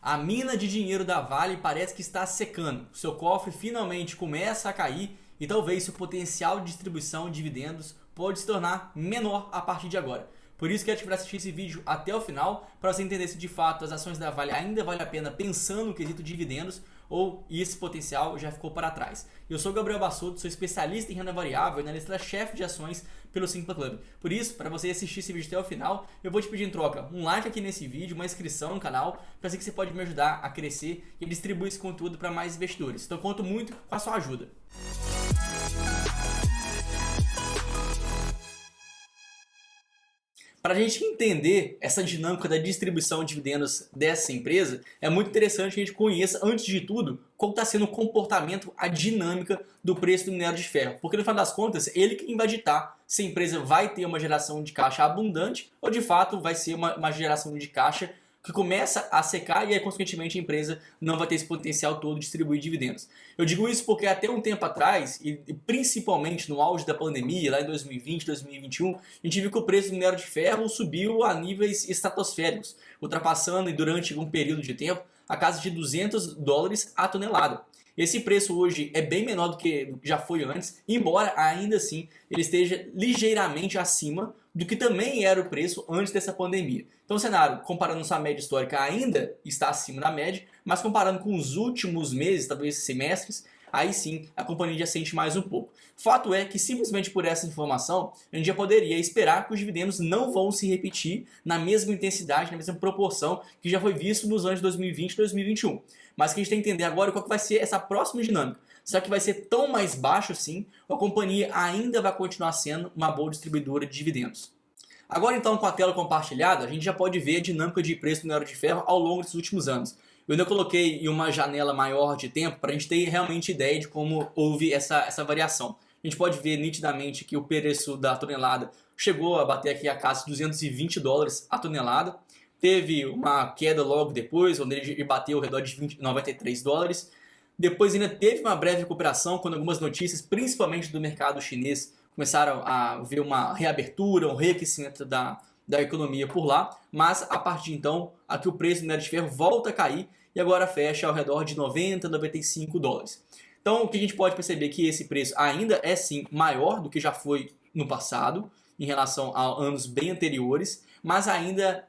A mina de dinheiro da Vale parece que está secando. Seu cofre finalmente começa a cair e talvez seu potencial de distribuição de dividendos pode se tornar menor a partir de agora. Por isso quero te assistir esse vídeo até o final para você entender se de fato as ações da Vale ainda vale a pena pensando no quesito dividendos ou esse potencial já ficou para trás. Eu sou Gabriel Bassotto, sou especialista em renda variável e analista-chefe de ações pelo Simpla Club. Por isso, para você assistir esse vídeo até o final, eu vou te pedir em troca um like aqui nesse vídeo, uma inscrição no canal, para que você pode me ajudar a crescer e distribuir esse conteúdo para mais investidores. Então, eu conto muito com a sua ajuda. Para a gente entender essa dinâmica da distribuição de dividendos dessa empresa, é muito interessante que a gente conheça, antes de tudo, qual está sendo o comportamento, a dinâmica do preço do minério de ferro. Porque no final das contas, ele quem vai ditar se a empresa vai ter uma geração de caixa abundante ou de fato vai ser uma geração de caixa que começa a secar e aí, consequentemente, a empresa não vai ter esse potencial todo de distribuir dividendos. Eu digo isso porque até um tempo atrás, e principalmente no auge da pandemia, lá em 2020, 2021, a gente viu que o preço do minério de ferro subiu a níveis estratosféricos, ultrapassando durante um período de tempo a casa de $200 a tonelada. Esse preço hoje é bem menor do que já foi antes, embora ainda assim ele esteja ligeiramente acima do que também era o preço antes dessa pandemia. Então o cenário, comparando sua média histórica, ainda está acima da média, mas comparando com os últimos meses, talvez semestres, aí sim a companhia já sente mais um pouco. Fato é que simplesmente por essa informação, a gente já poderia esperar que os dividendos não vão se repetir na mesma intensidade, na mesma proporção que já foi visto nos anos 2020 e 2021. Mas o que a gente tem que entender agora é qual que vai ser essa próxima dinâmica. Será que vai ser tão mais baixo assim, ou a companhia ainda vai continuar sendo uma boa distribuidora de dividendos? Agora então, com a tela compartilhada, a gente já pode ver a dinâmica de preço do minério de ferro ao longo desses últimos anos. Eu ainda coloquei em uma janela maior de tempo para a gente ter realmente ideia de como houve essa variação. A gente pode ver nitidamente que o preço da tonelada chegou a bater aqui a casa de $220 a tonelada. Teve uma queda logo depois, onde ele bateu ao redor de $93. Depois ainda teve uma breve recuperação quando algumas notícias, principalmente do mercado chinês, começaram a ver uma reabertura, um reaquecimento da economia por lá. Mas a partir de então, aqui o preço do minério de ferro volta a cair e agora fecha ao redor de $90, $95. Então o que a gente pode perceber é que esse preço ainda é sim maior do que já foi no passado, em relação a anos bem anteriores, mas ainda,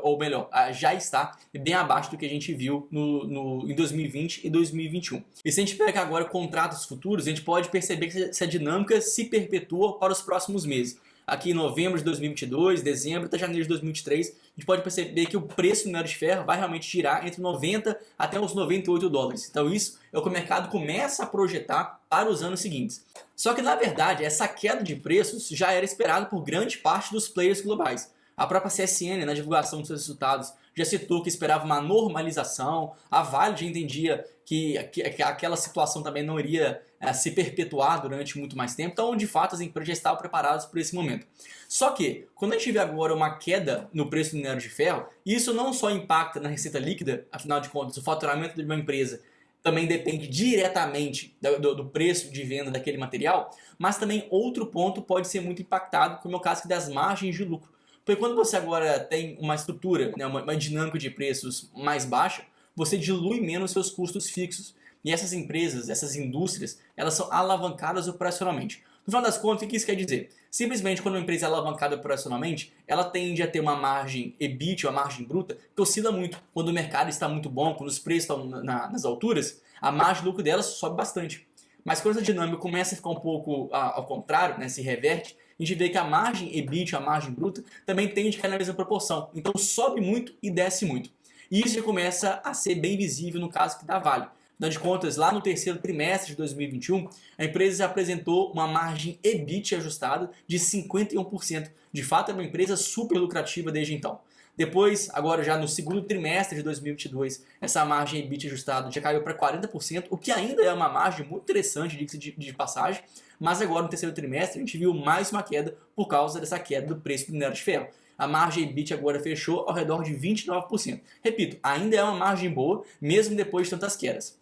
ou melhor, já está bem abaixo do que a gente viu em 2020 e 2021. E se a gente pega agora contratos futuros, a gente pode perceber que essa dinâmica se perpetua para os próximos meses. Aqui em novembro de 2022, dezembro até janeiro de 2023, a gente pode perceber que o preço do minério de ferro vai realmente girar entre 90 até os $98. Então isso é o que o mercado começa a projetar para os anos seguintes. Só que na verdade essa queda de preços já era esperada por grande parte dos players globais. A própria CSN, na divulgação dos seus resultados, já citou que esperava uma normalização. A Vale já entendia que aquela situação também não iria se perpetuar durante muito mais tempo. Então, de fato, as empresas já estavam preparadas para esse momento. Só que, quando a gente vê agora uma queda no preço do minério de ferro, isso não só impacta na receita líquida, afinal de contas, o faturamento de uma empresa também depende diretamente do preço de venda daquele material, mas também outro ponto pode ser muito impactado, como é o caso das margens de lucro. Porque quando você agora tem uma estrutura, né, uma dinâmica de preços mais baixa, você dilui menos seus custos fixos. E essas empresas, essas indústrias, elas são alavancadas operacionalmente. No final das contas, o que isso quer dizer? Simplesmente quando uma empresa é alavancada operacionalmente, ela tende a ter uma margem EBIT, uma margem bruta, que oscila muito. Quando o mercado está muito bom, quando os preços estão nas alturas, a margem de lucro delas sobe bastante. Mas quando essa dinâmica começa a ficar um pouco ao contrário, né, se reverte, a gente vê que a margem EBIT, a margem bruta, também tende a cair na mesma proporção. Então sobe muito e desce muito. E isso já começa a ser bem visível no caso aqui da Vale. Afinal de contas, lá no terceiro trimestre de 2021, a empresa apresentou uma margem EBIT ajustada de 51%. De fato, é uma empresa super lucrativa desde então. Depois, agora já no segundo trimestre de 2022, essa margem EBIT ajustada já caiu para 40%, o que ainda é uma margem muito interessante de passagem, mas agora no terceiro trimestre a gente viu mais uma queda por causa dessa queda do preço do minério de ferro. A margem EBIT agora fechou ao redor de 29%. Repito, ainda é uma margem boa, mesmo depois de tantas quedas.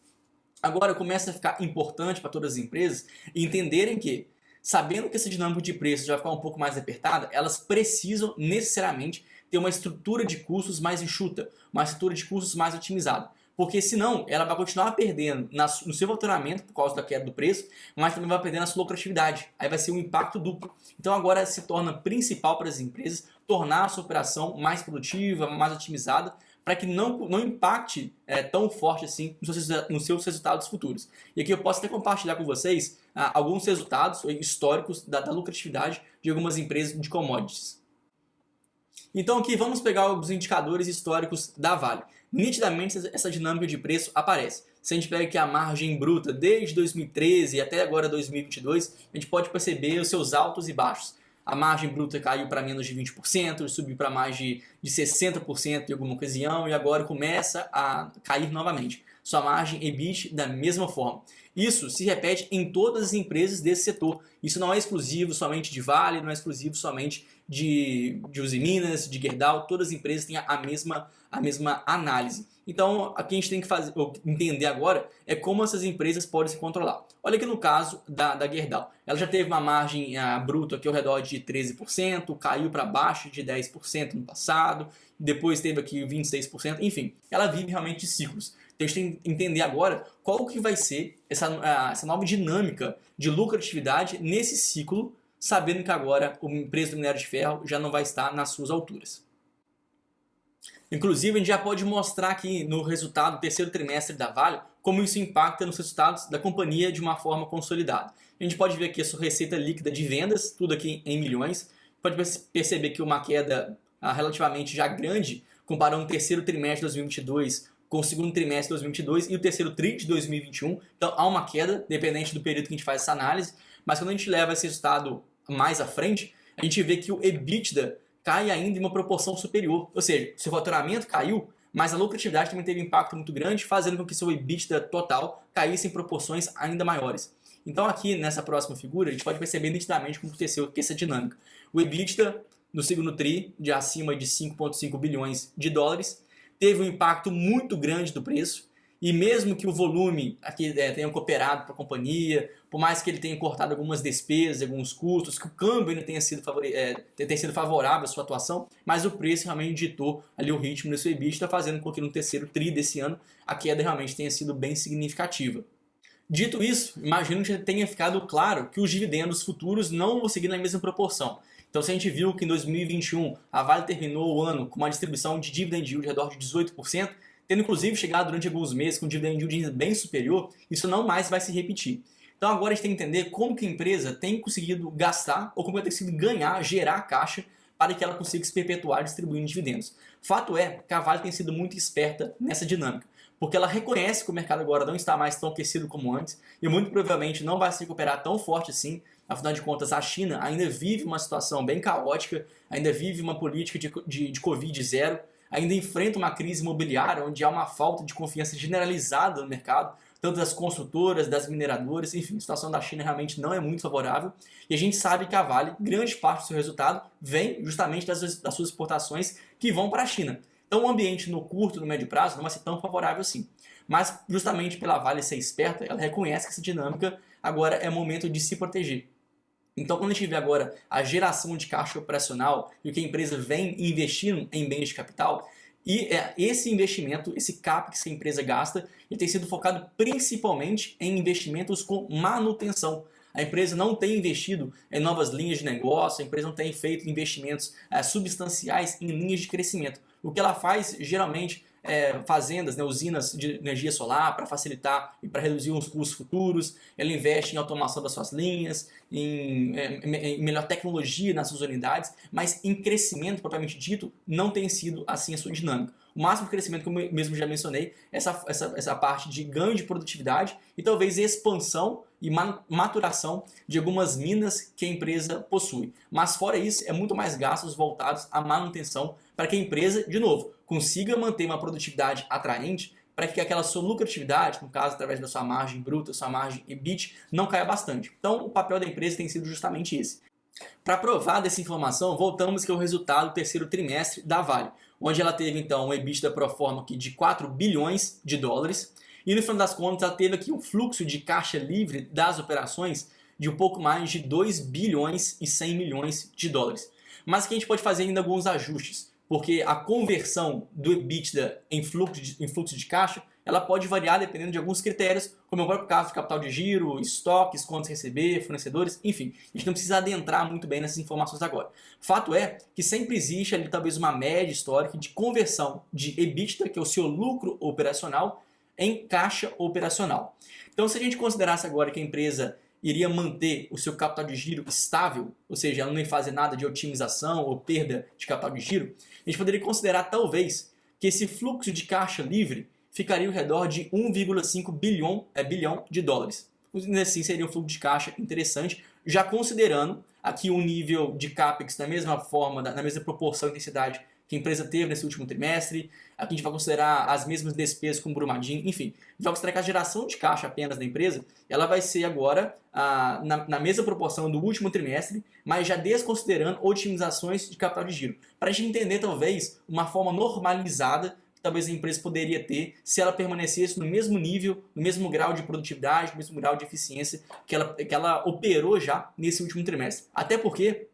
Agora começa a ficar importante para todas as empresas entenderem que, sabendo que essa dinâmica de preços já vai ficar um pouco mais apertada, elas precisam necessariamente ter uma estrutura de custos mais enxuta, uma estrutura de custos mais otimizada. Porque senão ela vai continuar perdendo no seu faturamento por causa da queda do preço, mas também vai perder na sua lucratividade. Aí vai ser um impacto duplo. Então agora se torna principal para as empresas tornar a sua operação mais produtiva, mais otimizada, para que não impacte tão forte assim nos seus resultados futuros. E aqui eu posso até compartilhar com vocês alguns resultados históricos da lucratividade de algumas empresas de commodities. Então aqui vamos pegar os indicadores históricos da Vale. Nitidamente essa dinâmica de preço aparece. Se a gente pega aqui a margem bruta desde 2013 até agora 2022, a gente pode perceber os seus altos e baixos. A margem bruta caiu para menos de 20%, subiu para mais de 60% em alguma ocasião e agora começa a cair novamente. Sua margem EBIT da mesma forma. Isso se repete em todas as empresas desse setor. Isso não é exclusivo somente de Vale, não é exclusivo somente de Usiminas, de Gerdau. Todas as empresas têm a mesma análise. Então, o que a gente tem que entender agora é como essas empresas podem se controlar. Olha aqui no caso da Gerdau. Ela já teve uma margem bruta aqui ao redor de 13%, caiu para baixo de 10% no passado, depois teve aqui 26%, enfim. Ela vive realmente de ciclos. Então a gente tem que entender agora qual que vai ser essa nova dinâmica de lucratividade nesse ciclo, sabendo que agora o preço do minério de ferro já não vai estar nas suas alturas. Inclusive, a gente já pode mostrar aqui no resultado do terceiro trimestre da Vale como isso impacta nos resultados da companhia de uma forma consolidada. A gente pode ver aqui a sua receita líquida de vendas, tudo aqui em milhões. Pode perceber que uma queda relativamente já grande, comparando o terceiro trimestre de 2022 com o segundo trimestre de 2022 e o terceiro tri de 2021. Então há uma queda, dependente do período que a gente faz essa análise, mas quando a gente leva esse resultado mais à frente, a gente vê que o EBITDA cai ainda em uma proporção superior. Ou seja, seu faturamento caiu, mas a lucratividade também teve um impacto muito grande, fazendo com que seu EBITDA total caísse em proporções ainda maiores. Então aqui nessa próxima figura, a gente pode perceber nitidamente como aconteceu essa dinâmica. O EBITDA no segundo tri, de acima de 5,5 bilhões de dólares, teve um impacto muito grande do preço, e mesmo que o volume aqui tenha cooperado para a companhia, por mais que ele tenha cortado algumas despesas, alguns custos, que o câmbio ainda tenha sido favorável à sua atuação, mas o preço realmente ditou ali o ritmo do seu EBITDA, fazendo com que no terceiro tri desse ano a queda realmente tenha sido bem significativa. Dito isso, imagino que tenha ficado claro que os dividendos futuros não vão seguir na mesma proporção. Então, se a gente viu que em 2021 a Vale terminou o ano com uma distribuição de dividend yield de redor de 18%, tendo inclusive chegado durante alguns meses com um dividend yield bem superior, isso não mais vai se repetir. Então agora a gente tem que entender como que a empresa tem conseguido gastar ou como ela tem conseguido ganhar, gerar caixa para que ela consiga se perpetuar distribuindo dividendos. Fato é que a Vale tem sido muito esperta nessa dinâmica, porque ela reconhece que o mercado agora não está mais tão aquecido como antes e muito provavelmente não vai se recuperar tão forte assim. Afinal de contas, a China ainda vive uma situação bem caótica, ainda vive uma política de Covid zero, ainda enfrenta uma crise imobiliária onde há uma falta de confiança generalizada no mercado, tanto das construtoras, das mineradoras, enfim, a situação da China realmente não é muito favorável. E a gente sabe que a Vale, grande parte do seu resultado, vem justamente das suas exportações que vão para a China. Então o ambiente no curto e no médio prazo não vai ser tão favorável assim. Mas justamente pela Vale ser esperta, ela reconhece que essa dinâmica agora é momento de se proteger. Então, quando a gente vê agora a geração de caixa operacional e o que a empresa vem investindo em bens de capital, e esse investimento, esse CAPEX que a empresa gasta, ele tem sido focado principalmente em investimentos com manutenção. A empresa não tem investido em novas linhas de negócio, a empresa não tem feito investimentos substanciais em linhas de crescimento. O que ela faz, geralmente, fazendas, usinas de energia solar para facilitar e para reduzir os custos futuros. Ela investe em automação das suas linhas, em melhor tecnologia nas suas unidades, mas em crescimento propriamente dito não tem sido assim a sua dinâmica. O máximo de crescimento, como eu mesmo já mencionei, essa parte de ganho de produtividade e talvez expansão e maturação de algumas minas que a empresa possui. Mas fora isso, é muito mais gastos voltados à manutenção para que a empresa, de novo, consiga manter uma produtividade atraente para que aquela sua lucratividade, no caso através da sua margem bruta, sua margem EBIT, não caia bastante. Então o papel da empresa tem sido justamente esse. Para provar dessa informação, voltamos que é o resultado do terceiro trimestre da Vale, onde ela teve então um EBITDA pro forma aqui de 4 bilhões de dólares e no final das contas ela teve aqui um fluxo de caixa livre das operações de um pouco mais de 2 bilhões e 100 milhões de dólares. Mas que a gente pode fazer ainda alguns ajustes, porque a conversão do EBITDA em fluxo de caixa, ela pode variar dependendo de alguns critérios, como é o próprio caso de capital de giro, estoques, contas a receber, fornecedores, enfim. A gente não precisa adentrar muito bem nessas informações agora. Fato é que sempre existe ali talvez uma média histórica de conversão de EBITDA, que é o seu lucro operacional, em caixa operacional. Então, se a gente considerasse agora que a empresa iria manter o seu capital de giro estável, ou seja, ela não ia fazer nada de otimização ou perda de capital de giro, a gente poderia considerar talvez que esse fluxo de caixa livre ficaria ao redor de 1,5 bilhão de dólares. Assim, seria um fluxo de caixa interessante, já considerando aqui um nível de CAPEX da mesma forma, na mesma proporção e intensidade que a empresa teve nesse último trimestre. Aqui a gente vai considerar as mesmas despesas com Brumadinho, enfim. A gente vai considerar que a geração de caixa apenas da empresa, ela vai ser agora na mesma proporção do último trimestre, mas já desconsiderando otimizações de capital de giro. Para a gente entender, talvez, uma forma normalizada que talvez a empresa poderia ter se ela permanecesse no mesmo nível, no mesmo grau de produtividade, no mesmo grau de eficiência que ela operou já nesse último trimestre. Até porque,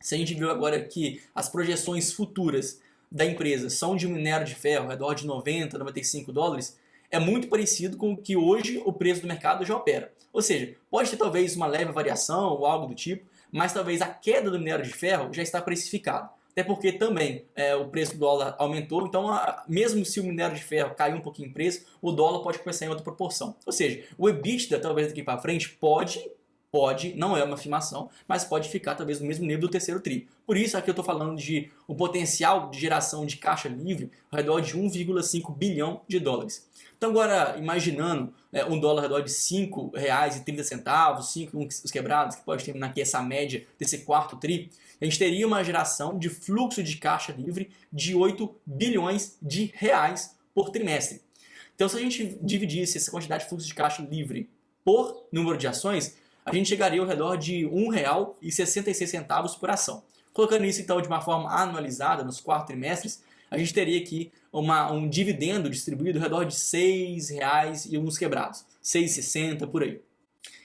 se a gente viu agora que as projeções futuras da empresa são de minério de ferro ao redor de 90, 95 dólares, é muito parecido com o que hoje o preço do mercado já opera. Ou seja, pode ter talvez uma leve variação ou algo do tipo, mas talvez a queda do minério de ferro já está precificada. Até porque também o preço do dólar aumentou, então mesmo se o minério de ferro cair um pouquinho em preço, o dólar pode começar em outra proporção. Ou seja, o EBITDA talvez daqui para frente pode, não é uma afirmação, mas pode ficar talvez no mesmo nível do terceiro tri. Por isso aqui eu estou falando de um potencial de geração de caixa livre ao redor de 1,5 bilhão de dólares. Então agora, imaginando um dólar ao redor de R$ 5,30, 5 os quebrados, que pode terminar aqui essa média desse quarto tri, a gente teria uma geração de fluxo de caixa livre de 8 bilhões de reais por trimestre. Então se a gente dividisse essa quantidade de fluxo de caixa livre por número de ações, a gente chegaria ao redor de R$ 1,66 por ação. Colocando isso então de uma forma anualizada nos 4 trimestres, a gente teria aqui um dividendo distribuído ao redor de R$ 6,00 e uns quebrados, 6,60 por aí.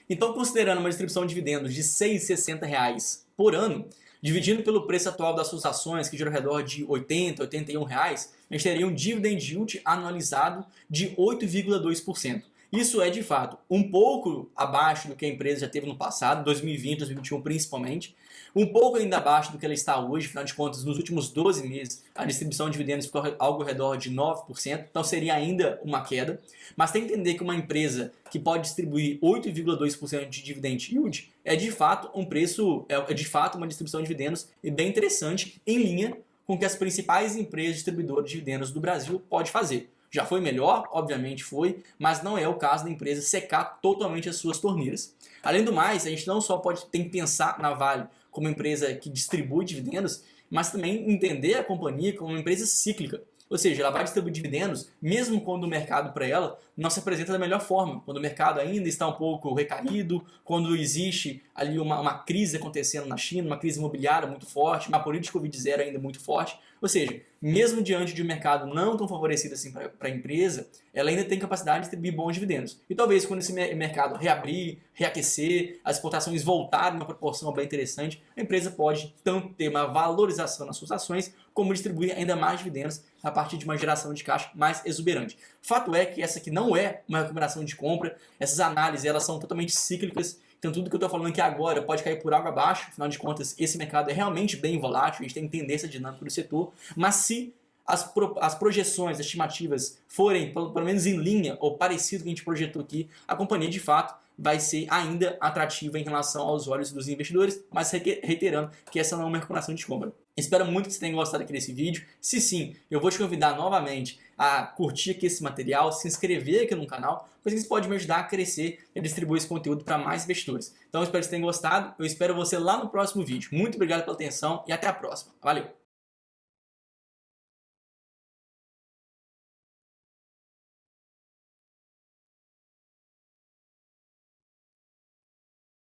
Então, considerando uma distribuição de dividendos de R$ 6,60 por ano, dividindo pelo preço atual das suas ações, que gira ao redor de R$ 80, R$ 81, a gente teria um dividend yield anualizado de 8,2%. Isso é, de fato, um pouco abaixo do que a empresa já teve no passado, 2020, 2021 principalmente, um pouco ainda abaixo do que ela está hoje, afinal de contas, nos últimos 12 meses, a distribuição de dividendos ficou algo ao redor de 9%, então seria ainda uma queda, mas tem que entender que uma empresa que pode distribuir 8,2% de dividend yield é de fato um preço, é de fato uma distribuição de dividendos bem interessante, em linha com o que as principais empresas distribuidoras de dividendos do Brasil podem fazer. Já foi melhor, obviamente foi, mas não é o caso da empresa secar totalmente as suas torneiras. Além do mais, a gente não só tem que pensar na Vale como uma empresa que distribui dividendos, mas também entender a companhia como uma empresa cíclica. Ou seja, ela vai distribuir dividendos mesmo quando o mercado para ela não se apresenta da melhor forma, quando o mercado ainda está um pouco recaído, quando existe ali uma crise acontecendo na China, uma crise imobiliária muito forte, uma política Covid-0 ainda muito forte. Ou seja, mesmo diante de um mercado não tão favorecido assim para a empresa, ela ainda tem capacidade de distribuir bons dividendos. E talvez quando esse mercado reabrir, reaquecer, as exportações voltarem uma proporção bem interessante, a empresa pode tanto ter uma valorização nas suas ações, como distribuir ainda mais dividendos a partir de uma geração de caixa mais exuberante. Fato é que essa aqui não é uma recomendação de compra, essas análises elas são totalmente cíclicas, então tudo que eu estou falando aqui agora pode cair por água abaixo, afinal de contas esse mercado é realmente bem volátil, a gente tem que entender essa dinâmica do setor, mas se as projeções, as estimativas forem pelo menos em linha ou parecido com o que a gente projetou aqui, a companhia de fato vai ser ainda atrativa em relação aos olhos dos investidores, mas reiterando que essa não é uma recomendação de compra. Espero muito que você tenha gostado aqui desse vídeo. Se sim, eu vou te convidar novamente a curtir aqui esse material, se inscrever aqui no canal, pois isso pode me ajudar a crescer e a distribuir esse conteúdo para mais investidores. Então eu espero que você tenha gostado, eu espero você lá no próximo vídeo. Muito obrigado pela atenção e até a próxima. Valeu!